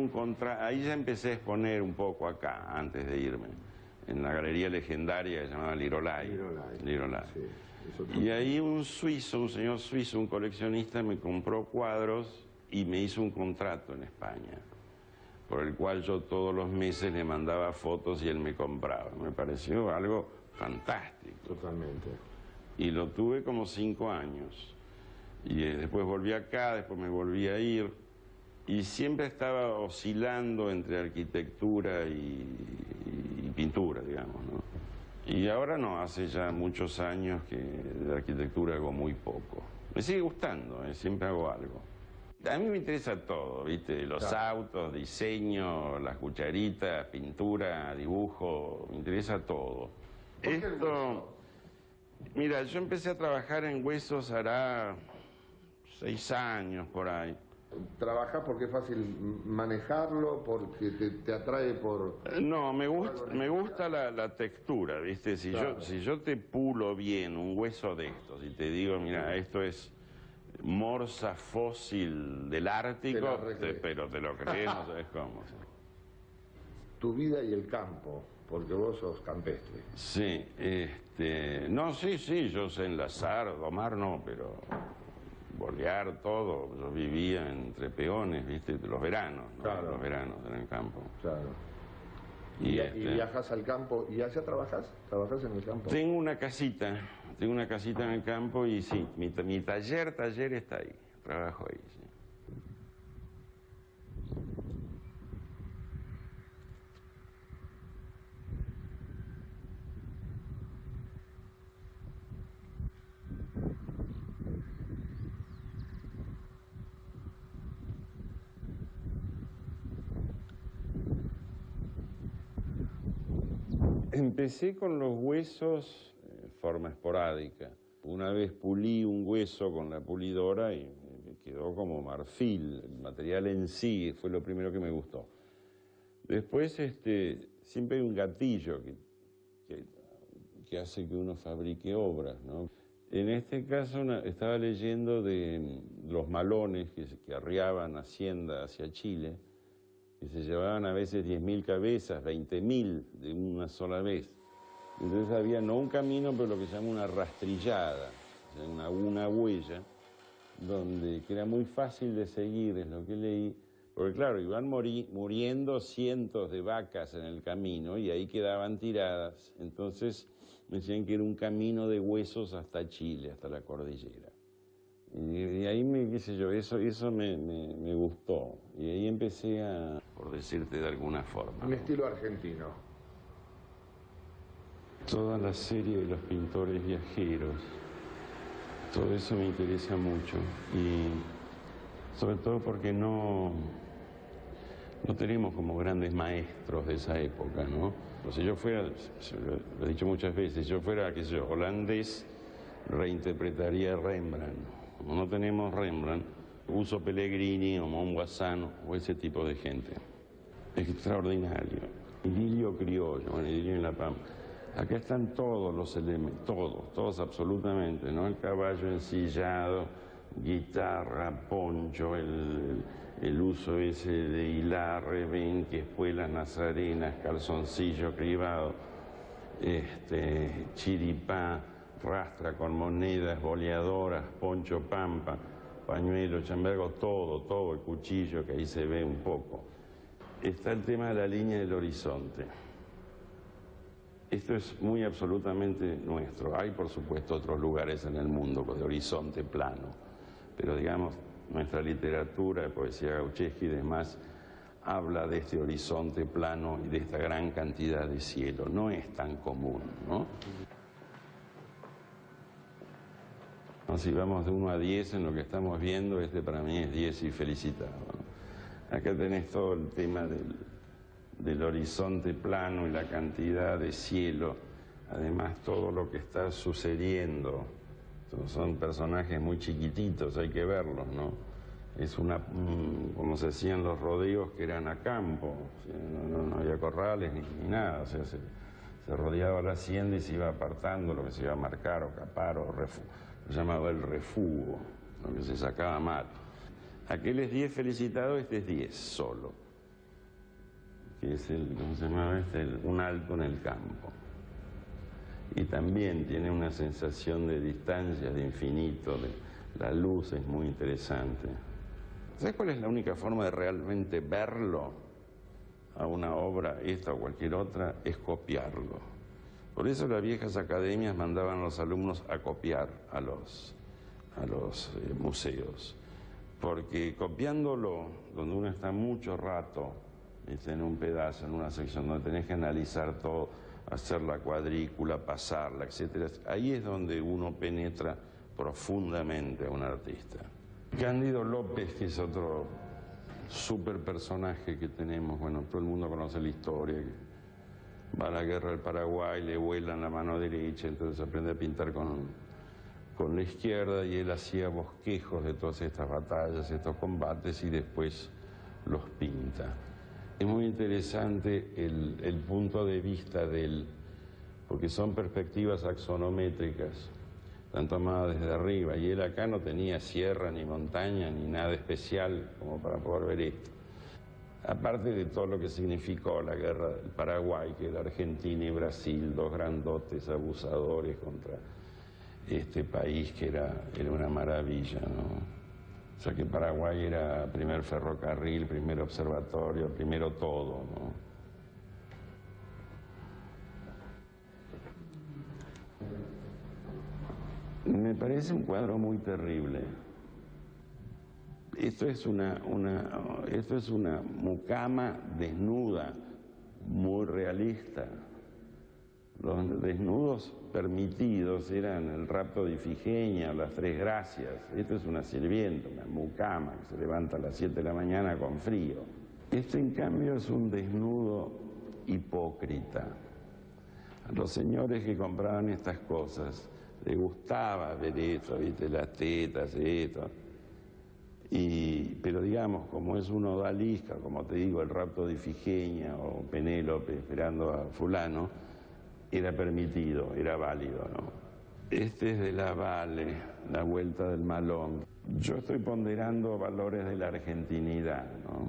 ahí ya empecé a exponer un poco acá, antes de irme, en la galería legendaria que se llamaba Lirolai. Sí, y ahí un señor suizo, un coleccionista, me compró cuadros y me hizo un contrato en España, por el cual yo todos los meses le mandaba fotos y él me compraba. Me pareció algo fantástico. Totalmente. Y lo tuve como 5 años. Y después volví acá, después me volví a ir. Y siempre estaba oscilando entre arquitectura y pintura, digamos, ¿no? Y ahora no, hace ya muchos años que de arquitectura hago muy poco. Me sigue gustando, siempre hago algo. A mí me interesa todo, ¿viste? Los autos, diseño, las cucharitas, pintura, dibujo, me interesa todo. ¿Por qué el hueso? Mira, yo empecé a trabajar en huesos hará 6 años por ahí. ¿Trabajás porque es fácil manejarlo, porque te atrae por...? No, me gusta la textura, ¿viste? Si yo te pulo bien un hueso de estos y te digo, mira, esto es morsa fósil del Ártico, pero te lo crees, no sabes cómo. Tu vida y el campo, porque vos sos campestre. Sí, no, sí, yo sé enlazar, domar no, pero bolear todo. Yo vivía entre peones, ¿viste? Los veranos, ¿no? Claro. Los veranos en el campo. Claro. Y viajás al campo, ¿y allá trabajás? ¿Trabajás en el campo? Tengo una casita en el campo y sí, mi taller está ahí, trabajo ahí, sí. Empecé con los huesos en forma esporádica. Una vez pulí un hueso con la pulidora y me quedó como marfil. El material en sí fue lo primero que me gustó. Después siempre hay un gatillo que hace que uno fabrique obras, ¿no? En este caso estaba leyendo de los malones que arriaban Hacienda hacia Chile, que se llevaban a veces 10.000 cabezas, 20.000 de una sola vez. Entonces había no un camino, pero lo que se llama una rastrillada, o sea, una huella, que era muy fácil de seguir, es lo que leí, porque claro, iban muriendo cientos de vacas en el camino y ahí quedaban tiradas. Entonces me decían que era un camino de huesos hasta Chile, hasta la cordillera. Y ahí qué sé yo, eso me gustó. Y ahí empecé a, por decirte de alguna forma, Un estilo argentino. toda la serie de los pintores viajeros, todo eso me interesa mucho. Y sobre todo porque no tenemos como grandes maestros de esa época, ¿no? O sea, yo fuera, lo he dicho muchas veces, yo fuera, qué sé yo, holandés, reinterpretaría Rembrandt. Como no tenemos Rembrandt, uso Pellegrini o Monguasano o ese tipo de gente. Extraordinario. Idilio criollo, bueno, idilio en La Pampa. Acá están todos los elementos, todos absolutamente, ¿no? El caballo ensillado, guitarra, poncho, el uso ese de hilar, rebenque, espuelas nazarenas, calzoncillo cribado, chiripá, rastra con monedas, boleadoras, poncho pampa, pañuelo, chambergo, todo, el cuchillo que ahí se ve un poco. Está el tema de la línea del horizonte. Esto es muy absolutamente nuestro. Hay, por supuesto, otros lugares en el mundo de horizonte plano, pero digamos, nuestra literatura, poesía gauchesca y demás, habla de este horizonte plano y de esta gran cantidad de cielo. No es tan común, ¿no? Si vamos de 1 a 10 en lo que estamos viendo, para mí es 10 y felicitado, ¿no? Acá tenés todo el tema del horizonte plano y la cantidad de cielo, además todo lo que está sucediendo. Son personajes muy chiquititos, hay que verlos, ¿no? Es como se hacían los rodeos que eran a campo, o sea, no había corrales ni nada, o sea, se rodeaba la hacienda y se iba apartando lo que se iba a marcar o capar o lo llamaba el refugo, lo que se sacaba mal. Aquel es 10 felicitado, este es 10 solo, que es ¿cómo se llamaba este? Un alto en el campo. Y también tiene una sensación de distancia, de infinito, la luz es muy interesante. ¿Sabes cuál es la única forma de realmente verlo a una obra, esta o cualquier otra? Es copiarlo. Por eso las viejas academias mandaban a los alumnos a copiar a los museos, porque copiándolo, donde uno está mucho rato, ¿viste?, en un pedazo, en una sección, donde tenés que analizar todo, hacer la cuadrícula, pasarla, etcétera, ahí es donde uno penetra profundamente a un artista. Cándido López, que es otro súper personaje que tenemos, bueno, todo el mundo conoce la historia, que va a la guerra del Paraguay, le vuelan la mano derecha, entonces aprende a pintar con la izquierda, y él hacía bosquejos de todas estas batallas, estos combates, y después los pinta. Es muy interesante el punto de vista de él, porque son perspectivas axonométricas, están tomadas desde arriba, y él acá no tenía sierra, ni montaña, ni nada especial como para poder ver esto. Aparte de todo lo que significó la guerra del Paraguay, que era Argentina y Brasil, dos grandotes abusadores contra este país que era una maravilla, ¿no? O sea que Paraguay era primer ferrocarril, primer observatorio, primero todo, ¿no? Me parece un cuadro muy terrible. Esto es una mucama desnuda, muy realista. Los desnudos permitidos eran el rapto de Ifigenia, las Tres Gracias. Esto es una sirvienta, una mucama que se levanta a las 7 de la mañana con frío. Esto, en cambio, es un desnudo hipócrita. A los señores que compraban estas cosas les gustaba ver esto, ¿viste? Las tetas, esto. Pero digamos, como es un odalisca, como te digo, el rapto de Ifigenia o Penélope esperando a fulano, era permitido, era válido, ¿no? Este es de la Vale, La Vuelta del Malón. Yo estoy ponderando valores de la argentinidad, ¿no?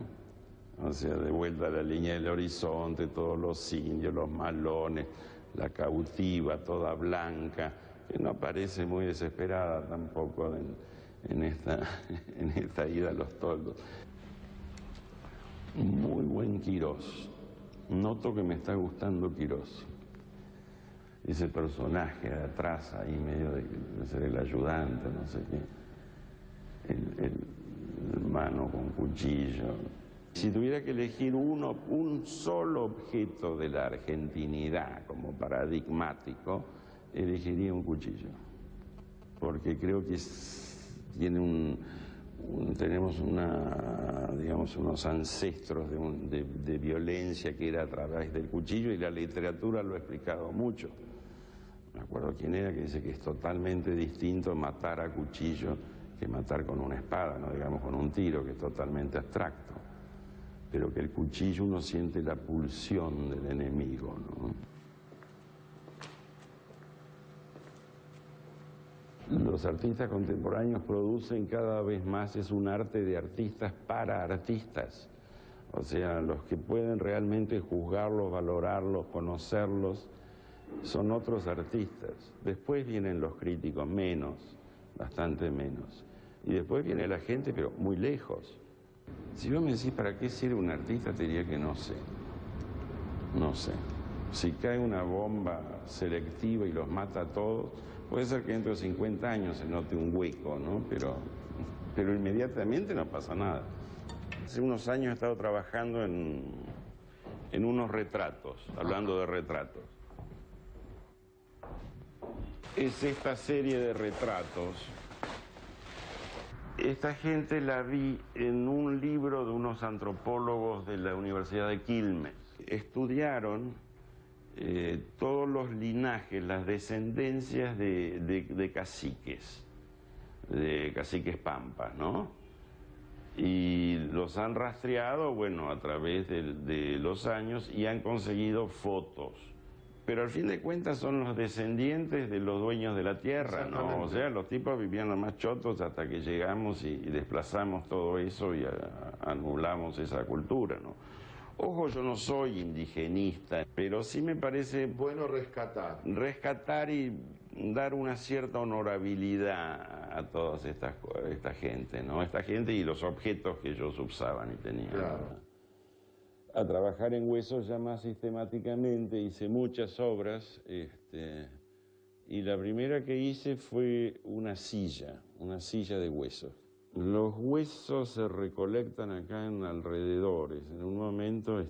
O sea, de vuelta a la línea del horizonte, todos los indios, los malones, la cautiva, toda blanca, que no parece muy desesperada tampoco en esta ida a los toldos. Muy buen Quirós. Noto que me está gustando Quirós. Ese personaje de atrás, ahí medio de ser el ayudante, no sé qué, el mano con cuchillo. Si tuviera que elegir un solo objeto de la argentinidad como paradigmático, elegiría un cuchillo, porque creo que tenemos digamos, unos ancestros de violencia que era a través del cuchillo, y la literatura lo ha explicado mucho. Me acuerdo quién era que dice que es totalmente distinto matar a cuchillo que matar con una espada, no digamos con un tiro, que es totalmente abstracto, pero que el cuchillo uno siente la pulsión del enemigo, ¿no? Los artistas contemporáneos producen cada vez más, es un arte de artistas para artistas. O sea, los que pueden realmente juzgarlos, valorarlos, conocerlos, son otros artistas. Después vienen los críticos, menos, bastante menos. Y después viene la gente, pero muy lejos. Si vos me decís para qué sirve un artista, te diría que no sé. No sé. Si cae una bomba selectiva y los mata a todos, puede ser que dentro de 50 años se note un hueco, ¿no? Pero inmediatamente no pasa nada. Hace unos años he estado trabajando en unos retratos, hablando de retratos. Es esta serie de retratos. Esta gente la vi en un libro de unos antropólogos de la Universidad de Quilmes. Estudiaron todos los linajes, las descendencias de caciques pampas, ¿no? Y los han rastreado, bueno, a través de los años, y han conseguido fotos. Pero al fin de cuentas son los descendientes de los dueños de la tierra, ¿no? O sea, los tipos vivían los más chotos hasta que llegamos y desplazamos todo eso y anulamos esa cultura, ¿no? Ojo, yo no soy indigenista, pero sí me parece bueno rescatar y dar una cierta honorabilidad a todas esta gente, ¿no? Esta gente y los objetos que ellos usaban y tenían. Claro. a trabajar en huesos ya más sistemáticamente, hice muchas obras, y la primera que hice fue una silla de huesos. Los huesos se recolectan acá en alrededores. En un momento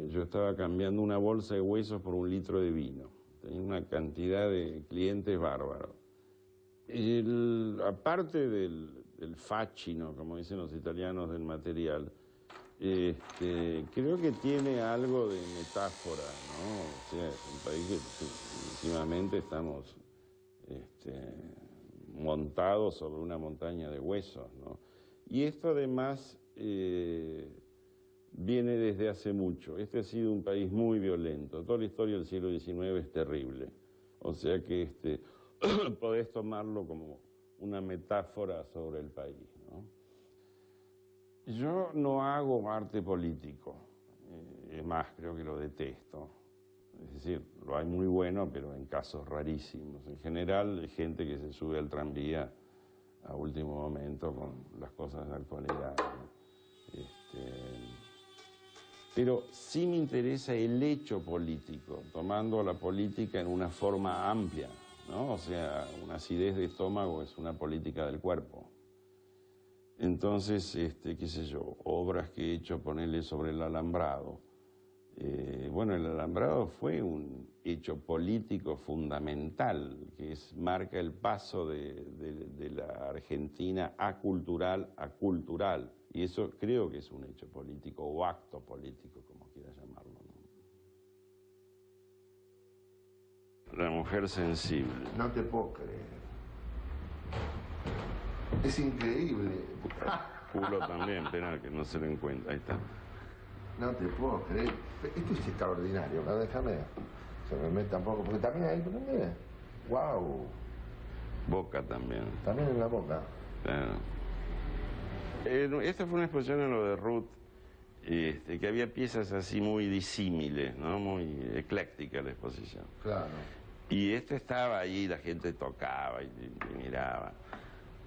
yo estaba cambiando una bolsa de huesos por un litro de vino. Tenía una cantidad de clientes bárbaros. Aparte del fascino, como dicen los italianos, del material, creo que tiene algo de metáfora, ¿no? O sea, es un país que últimamente estamos montados sobre una montaña de huesos, ¿no? Y esto además viene desde hace mucho. Este ha sido un país muy violento. Toda la historia del siglo XIX es terrible. O sea que podés tomarlo como una metáfora sobre el país, ¿no? Yo no hago arte político, es más, creo que lo detesto. Es decir, lo hay muy bueno, pero en casos rarísimos. En general, hay gente que se sube al tranvía a último momento con las cosas de actualidad. Pero sí me interesa el hecho político, tomando la política en una forma amplia, ¿no? O sea, una acidez de estómago es una política del cuerpo. Entonces, qué sé yo, obras que he hecho, ponerle sobre el alambrado. Bueno, el alambrado fue un hecho político fundamental, que marca el paso de la Argentina acultural a cultural. Y eso creo que es un hecho político o acto político, como quiera llamarlo, ¿no? La mujer sensible. No te puedo creer. Es increíble. Culo también, pero que no se lo encuentra. Ahí está. No te puedo creer. Esto es extraordinario, ¿no? Déjame. Se me mete tampoco, porque también ahí, pero mire. ¡Wow! Boca también. También en la boca. Claro. Esta fue una exposición en lo de Ruth, que había piezas así muy disímiles, ¿no? Muy ecléctica la exposición. Claro. Y estaba ahí, la gente tocaba y miraba.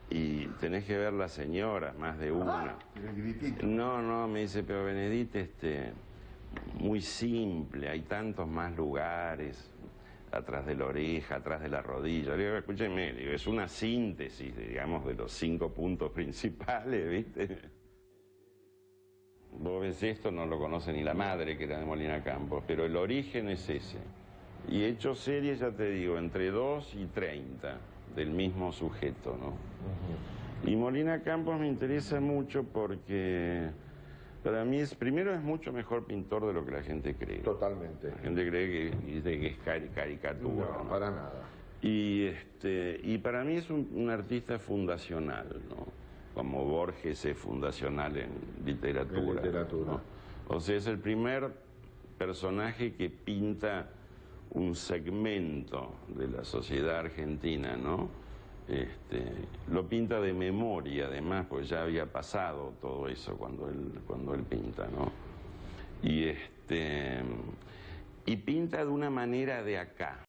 Y tenés que ver las señoras, más de una. El gritito. No, me dice, pero Benedit, muy simple, hay tantos más lugares, atrás de la oreja, atrás de la rodilla. Le digo, escúcheme, digo, es una síntesis, digamos, de los 5 puntos principales, ¿viste? Vos ves esto, no lo conoce ni la madre, que era de Molina Campos, pero el origen es ese. Y he hecho series, ya te digo, entre 2 y 30 del mismo sujeto, ¿no? Y Molina Campos me interesa mucho porque para mí primero es mucho mejor pintor de lo que la gente cree. Totalmente. La gente cree que es caricatura. No, para nada. Y para mí es un artista fundacional, ¿no? Como Borges es fundacional en literatura. ¿No? O sea, es el primer personaje que pinta un segmento de la sociedad argentina, ¿no? Lo pinta de memoria, además, pues ya había pasado todo eso cuando él pinta, ¿no? Y pinta de una manera de acá.